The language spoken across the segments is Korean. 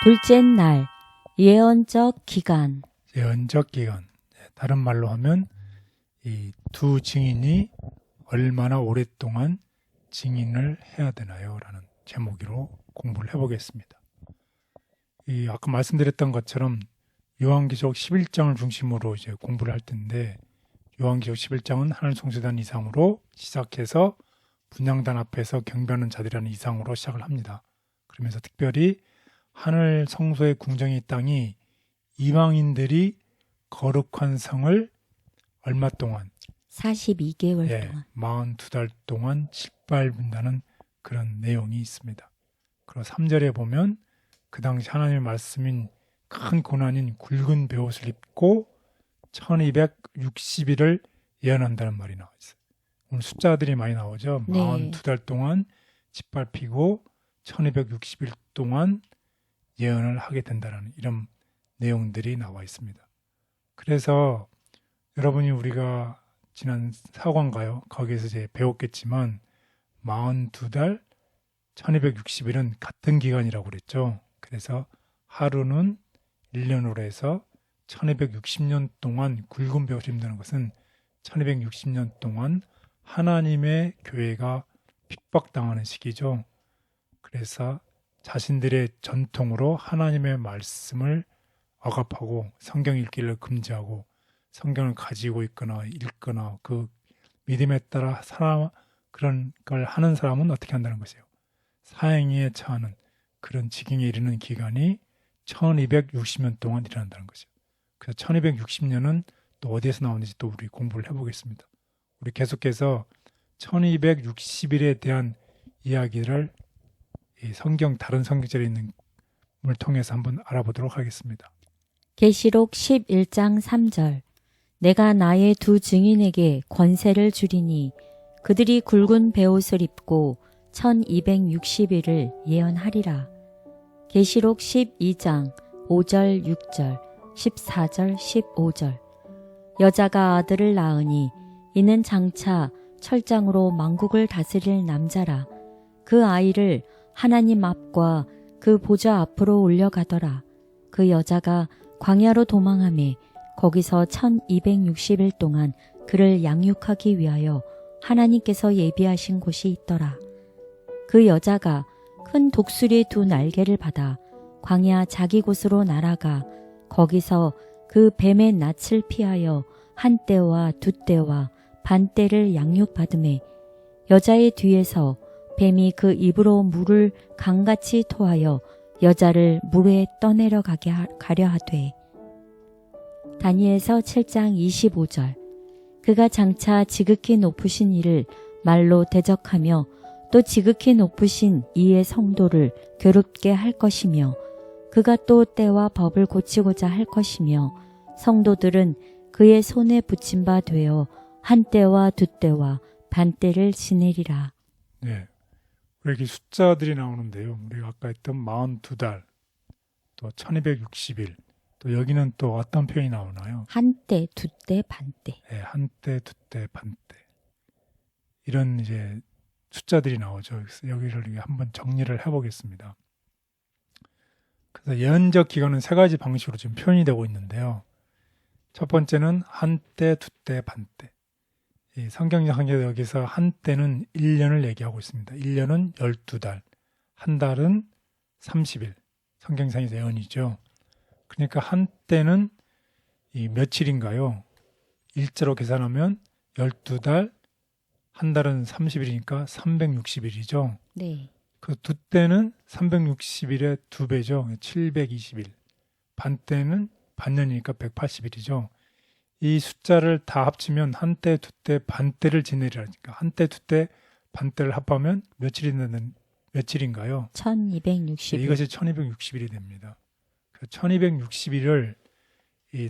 둘째 날, 예언적 기간. 예언적 기간. 다른 말로 하면 이 두 증인이 얼마나 오랫동안 증인을 해야 되나요? 라는 제목으로 공부를 해보겠습니다. 아까 말씀드렸던 것처럼 요한계시록 11장을 중심으로 이제 공부를 할 텐데, 요한계시록 11장은 하늘 성소단 이상으로 시작해서 분향단 앞에서 경배하는 자들이라는 이상으로 시작을 합니다. 그러면서 특별히 하늘 성소의 궁정의 땅이 이방인들이 거룩한 성을 얼마 동안? 42개월 동안. 42달 동안 짓밟는다는 그런 내용이 있습니다. 그리고 3절에 보면 그 당시 하나님의 말씀인 큰 고난인 굵은 베옷을 입고 1260일을 예언한다는 말이 나와 있어요. 오늘 숫자들이 많이 나오죠. 네. 42달 동안 짓밟히고 1260일 동안 예언을 하게 된다는 이런 내용들이 나와 있습니다. 그래서 여러분이 우리가 지난 사관가요? 거기에서 이제 배웠겠지만 42달 1260일은 같은 기간이라고 그랬죠. 그래서 하루는 1년으로 해서 1260년 동안 굵은 베옷을 입는다는 것은 1260년 동안 하나님의 교회가 핍박당하는 시기죠. 그래서 자신들의 전통으로 하나님의 말씀을 억압하고 성경 읽기를 금지하고 성경을 가지고 있거나 읽거나 그 믿음에 따라 그런 걸 하는 사람은 어떻게 한다는 것이에요. 사형에 처하는 그런 지경에 이르는 기간이 1260년 동안 일어난다는 것이죠. 그래서 1260년은 또 어디에서 나오는지 또 우리 공부를 해보겠습니다. 우리 계속해서 1260일에 대한 이야기를 이 다른 성경절에 있는 걸 통해서 한번 알아보도록 하겠습니다. 계시록 11장 3절. 내가 나의 두 증인에게 권세를 주리니 그들이 굵은 베옷을 입고 1260일을 예언하리라. 계시록 12장 5절 6절 14절 15절. 여자가 아들을 낳으니 이는 장차 철장으로 만국을 다스릴 남자라. 그 아이를 하나님 앞과 그 보좌 앞으로 올려가더라. 그 여자가 광야로 도망하매 거기서 1260일 동안 그를 양육하기 위하여 하나님께서 예비하신 곳이 있더라. 그 여자가 큰 독수리의 두 날개를 받아 광야 자기 곳으로 날아가 거기서 그 뱀의 낯을 피하여 한 떼와 두 떼와 반 떼를 양육받으매 여자의 뒤에서 뱀이 그 입으로 물을 강같이 토하여 여자를 물에 떠내려 가려 하되. 다니엘서 7장 25절. 그가 장차 지극히 높으신 이를 말로 대적하며 또 지극히 높으신 이의 성도를 괴롭게 할 것이며 그가 또 때와 법을 고치고자 할 것이며 성도들은 그의 손에 붙임 바 되어 한 때와 두 때와 반 때를 지내리라. 네, 여기 숫자들이 나오는데요. 우리가 아까 했던 42달, 또 1260일, 또 여기는 또 어떤 표현이 나오나요? 한 때, 두 때, 반 때. 네, 한 때, 두 때, 반 때. 이런 이제 숫자들이 나오죠. 그래서 여기를 한번 정리를 해보겠습니다. 그래서 예언적 기간은 세 가지 방식으로 지금 표현이 되고 있는데요. 첫 번째는 한 때, 두 때, 반 때. 이 성경상에서 여기서 한 때는 1년을 얘기하고 있습니다. 1년은 12달, 한 달은 30일. 성경상에서 예언이죠. 그러니까 한 때는 이 며칠인가요? 일자로 계산하면 12달, 한 달은 30일이니까 360일이죠. 네. 그 두 때는 360일의 두 배죠. 720일. 반 때는 반년이니까 180일이죠. 이 숫자를 다 합치면 한 때, 두 때, 반 때를 지내리라니까. 한 때, 두 때, 반 때를 합하면 며칠인가요? 1260일. 이것이 1260일이 됩니다. 그 1260일을 이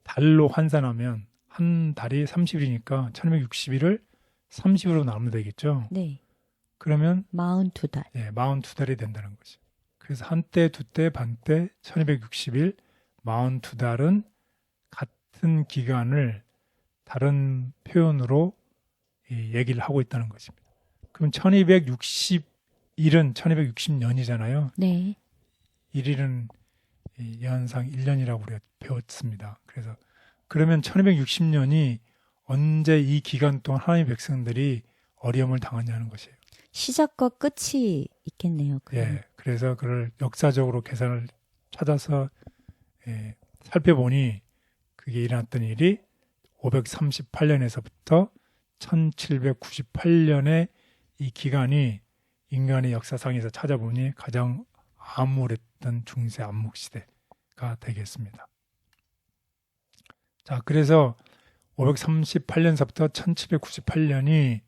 달로 환산하면 한 달이 30일이니까 1260일을 30으로 나누면 되겠죠. 네. 그러면 42달. 네, 42달이 된다는 거죠. 그래서 한 때, 두 때, 반 때, 1260일, 42달은 같은 기간을 다른 표현으로 얘기를 하고 있다는 것입니다. 그럼 1260일은 1260년이잖아요. 네. 1일은 예언상 1년이라고 우리가 배웠습니다. 그래서 그러면 1260년이 언제 이 기간 동안 하나님의 백성들이 어려움을 당하냐는 것이에요. 시작과 끝이 있겠네요. 예, 그래서 그걸 역사적으로 계산을 찾아서 살펴보니 그게 일어났던 일이 538년에서부터 1798년의 이 기간이 인간의 역사상에서 찾아보니 가장 암울했던 중세 암묵 시대가 되겠습니다. 자, 그래서 538년서부터 1798년이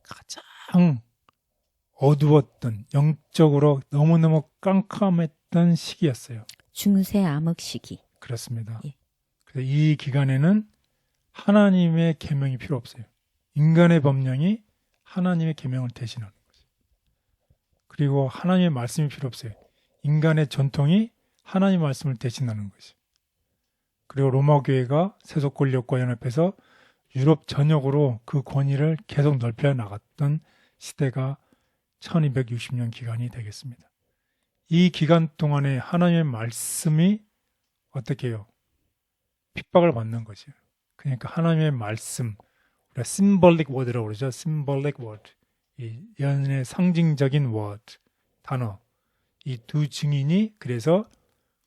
가장 어두웠던, 영적으로 너무너무 깜깜했던 시기였어요. 중세 암흑 시기. 그렇습니다. 예. 그래서 이 기간에는 하나님의 계명이 필요 없어요. 인간의 법령이 하나님의 계명을 대신하는 거죠. 그리고 하나님의 말씀이 필요 없어요. 인간의 전통이 하나님의 말씀을 대신하는 거죠. 그리고 로마 교회가 세속 권력과 연합해서 유럽 전역으로 그 권위를 계속 넓혀 나갔던 시대가 1260년 기간이 되겠습니다. 이 기간 동안에 하나님의 말씀이 어떻게 해요? 핍박을 받는 것이에요. 그러니까 하나님의 말씀, 우리가 symbolic word라고 그러죠. symbolic word. 이 예언의 상징적인 word, 단어. 이 두 증인이 그래서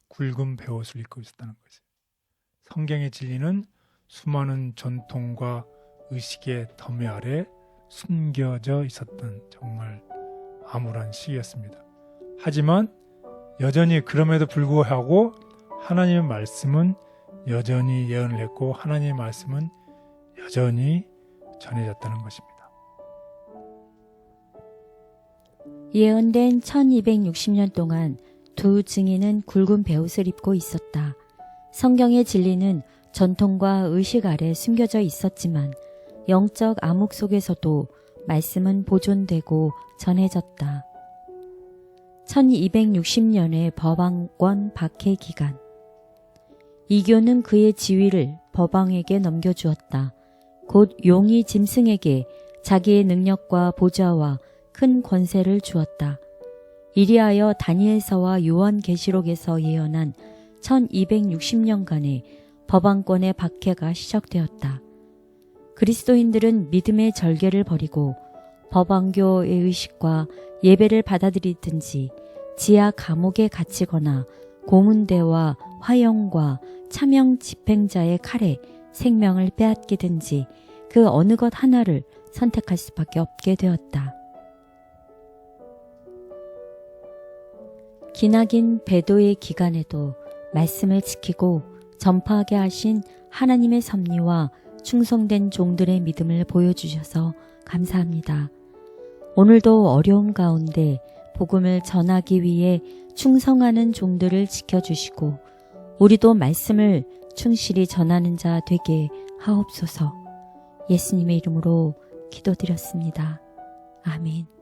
굵은 베옷을 입고 있었다는 거죠. 성경의 진리는 수많은 전통과 의식의 덤에 아래 숨겨져 있었던 정말 암울한 시기였습니다. 하지만 여전히 그럼에도 불구하고 하나님의 말씀은 여전히 예언을 했고 하나님의 말씀은 여전히 전해졌다는 것입니다. 예언된 1260년 동안 두 증인은 굵은 베옷을 입고 있었다. 성경의 진리는 전통과 의식 아래 숨겨져 있었지만 영적 암흑 속에서도 말씀은 보존되고 전해졌다. 1260년의 법왕권 박해 기간. 이교는 그의 지위를 법왕에게 넘겨주었다. 곧 용이 짐승에게 자기의 능력과 보좌와 큰 권세를 주었다. 이리하여 다니엘서와 요한계시록에서 예언한 1260년간의 법왕권의 박해가 시작되었다. 그리스도인들은 믿음의 절개를 버리고 법왕교의 의식과 예배를 받아들이든지 지하 감옥에 갇히거나 고문대와 화형과 차명 집행자의 칼에 생명을 빼앗기든지 그 어느 것 하나를 선택할 수밖에 없게 되었다. 기나긴 배도의 기간에도 말씀을 지키고 전파하게 하신 하나님의 섭리와 충성된 종들의 믿음을 보여주셔서 감사합니다. 오늘도 어려움 가운데 복음을 전하기 위해 충성하는 종들을 지켜주시고 우리도 말씀을 충실히 전하는 자 되게 하옵소서. 예수님의 이름으로 기도드렸습니다. 아멘.